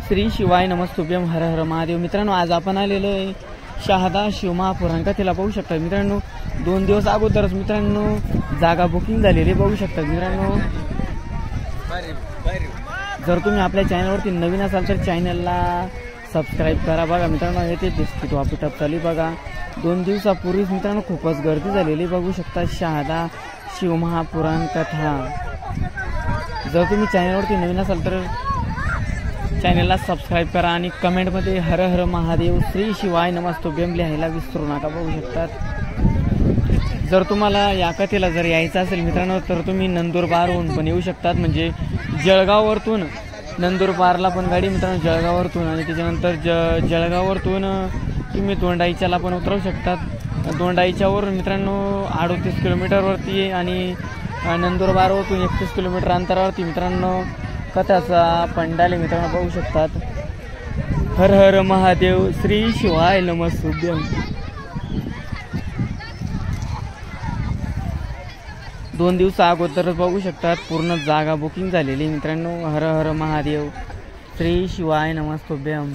श्री शिवाय नमस्तुभ्यम हर हर महादेव। मित्रांनो, आज आपण आलेलो आहे शहादा शिवमहापुराण कथेला। पाहू शकता मित्रांनो, 2 दिवस अगोदरच मित्रांनो जागा बुकिंग झालेली पाहू शकता मित्रांनो। जर तुम्ही आपल्या चॅनलवरती नवीन असाल तर चॅनलला सबस्क्राईब करा। बघा मित्रांनो, येथे बिस्किट वापटप चालू बघा। 2 दिवसापूर्वीच मित्रांनो खूपच गर्दी झालेली बघू शकता शहादा शिवमहापुराण कथा। जर तुम्ही चॅनलवरती नवीन असाल तर चॅनलला सबस्क्राईब करा आणि कमेंटमध्ये हर हर महादेव श्री शिवाय नमस्तुभ्यम लिहायला विसरू नका। बघू शकतात। जर तुम्हाला या कथेला जर यायचं असेल मित्रांनो तर तुम्ही नंदुरबारहून पण येऊ शकतात। म्हणजे जळगाववरतून नंदुरबारला पण गाडी मित्रांनो जळगाववरतून, आणि त्याच्यानंतर जळगाववरतून तुम्ही दोंडाईच्याला पण उतरवू शकतात। दोंडाईच्यावर मित्रांनो 38 किलोमीटरवरती आणि नंदुरबारवरतून 31 किलोमीटर अंतरावरती मित्रांनो कथाचा पंडाल मित्रांनो पाहू शकतात। हर हर महादेव श्री शिवाय नमस्तुभ्यम। 2 दिवस अगोदर बघू शकतात पूर्ण जागा बुकिंग झालेली मित्रांनो। हर हर महादेव श्री शिवाय नमस्तुभ्यम।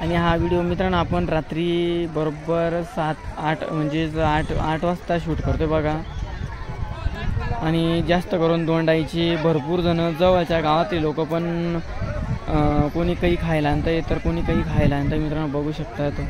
आणि हा व्हिडिओ मित्रांनो आपण रात्री बरोबर 7-8 म्हणजे 8 वाजता शूट करतोय बघा। आणि जास्त करून दोंडाईची भरपूर जण जवळच्या गावातले लोक पण कोणी काही खायला आणतं तर कोणी काही खायला आणतं मित्रांनो बघू शकतात।